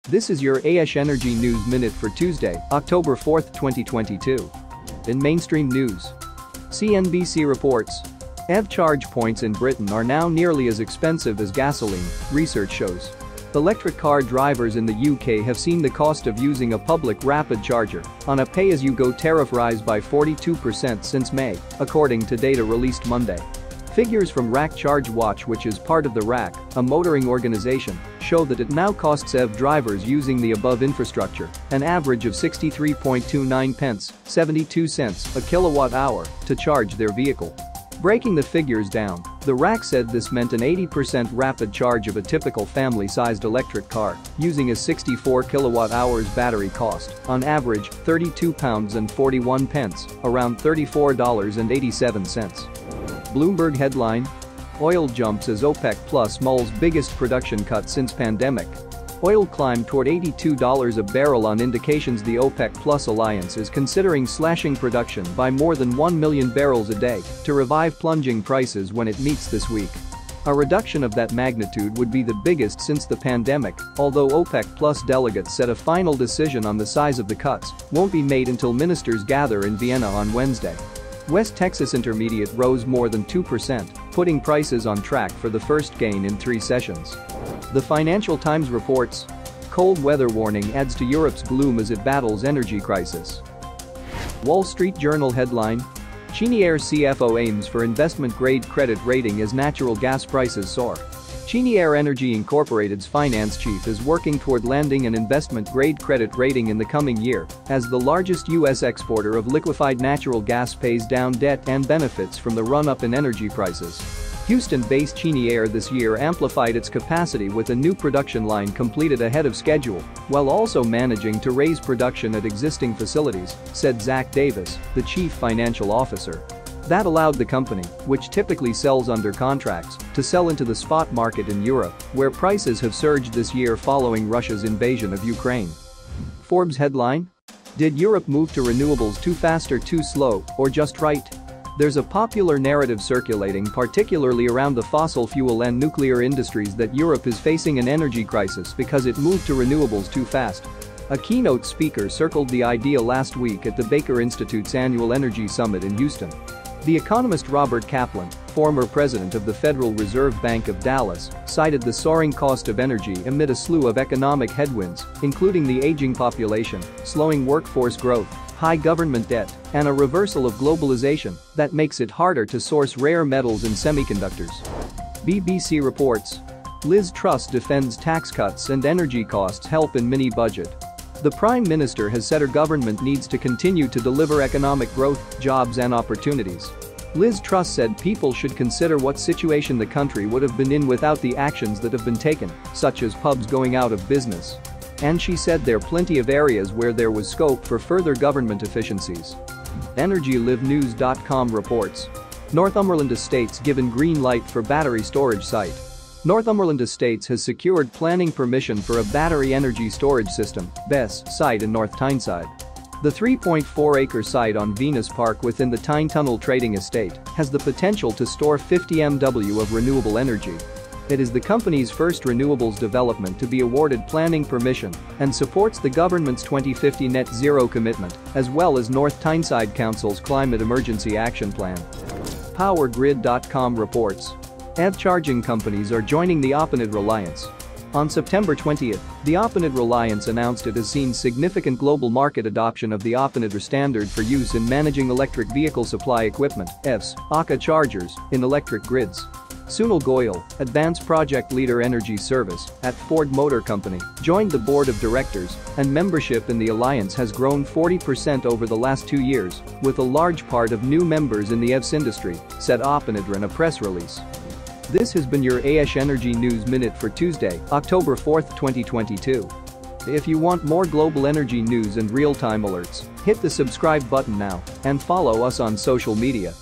This is your AESH Energy News Minute for Tuesday, October 4, 2022. In mainstream news, CNBC reports EV charge points in Britain are now nearly as expensive as gasoline, research shows. Electric car drivers in the UK have seen the cost of using a public rapid charger on a pay-as-you-go tariff rise by 42% since May, according to data released Monday. Figures from Rack Charge Watch, which is part of the Rack, a motoring organization, show that it now costs EV drivers using the above infrastructure an average of 63.29 pence, 72 cents a kilowatt hour to charge their vehicle. Breaking the figures down, the Rack said this meant an 80% rapid charge of a typical family-sized electric car, using a 64 kilowatt-hours battery cost, on average, £32.41, around $34.87. Bloomberg headline: Oil jumps as OPEC Plus mulls biggest production cut since pandemic. Oil climbed toward $82 a barrel on indications the OPEC Plus alliance is considering slashing production by more than 1 million barrels a day to revive plunging prices when it meets this week. A reduction of that magnitude would be the biggest since the pandemic, although OPEC Plus delegates said a final decision on the size of the cuts won't be made until ministers gather in Vienna on Wednesday. West Texas Intermediate rose more than 2%, putting prices on track for the first gain in 3 sessions. The Financial Times reports cold weather warning adds to Europe's gloom as it battles energy crisis. Wall Street Journal headline: Cheniere CFO aims for investment-grade credit rating as natural gas prices soar. Cheniere Energy Incorporated's finance chief is working toward landing an investment-grade credit rating in the coming year, as the largest U.S. exporter of liquefied natural gas pays down debt and benefits from the run-up in energy prices. Houston-based Cheniere this year amplified its capacity with a new production line completed ahead of schedule, while also managing to raise production at existing facilities, said Zach Davis, the chief financial officer. That allowed the company, which typically sells under contracts, to sell into the spot market in Europe, where prices have surged this year following Russia's invasion of Ukraine. Forbes headline: Did Europe move to renewables too fast or too slow, or just right? There's a popular narrative circulating, particularly around the fossil fuel and nuclear industries, that Europe is facing an energy crisis because it moved to renewables too fast. A keynote speaker circled the idea last week at the Baker Institute's annual Energy Summit in Houston. The economist Robert Kaplan, former president of the Federal Reserve Bank of Dallas, cited the soaring cost of energy amid a slew of economic headwinds, including the aging population, slowing workforce growth, high government debt, and a reversal of globalization that makes it harder to source rare metals and semiconductors. BBC reports Liz Truss defends tax cuts and energy costs help in mini-budget. The Prime Minister has said her government needs to continue to deliver economic growth, jobs and opportunities. Liz Truss said people should consider what situation the country would have been in without the actions that have been taken, such as pubs going out of business. And she said there are plenty of areas where there was scope for further government efficiencies. EnergyLiveNews.com reports Northumberland Estates given green light for battery storage site. Northumberland Estates has secured planning permission for a battery energy storage system (BESS) site in North Tyneside. The 3.4-acre site on Venus Park within the Tyne Tunnel Trading Estate has the potential to store 50 MW of renewable energy. It is the company's first renewables development to be awarded planning permission and supports the government's 2050 net zero commitment, as well as North Tyneside Council's Climate Emergency Action Plan. PowerGrid.com reports EV charging companies are joining the Opinid Alliance. On September 20, the Opinid Alliance announced it has seen significant global market adoption of the Opinid standard for use in managing electric vehicle supply equipment (EVs) (ACA) chargers in electric grids. Sunil Goyal, Advanced Project Leader Energy Service at Ford Motor Company, joined the board of directors, and membership in the alliance has grown 40% over the last 2 years, with a large part of new members in the EVs industry, said Opinid in a press release. This has been your AESH Energy News Minute for Tuesday, October 4, 2022. If you want more global energy news and real-time alerts, hit the subscribe button now and follow us on social media.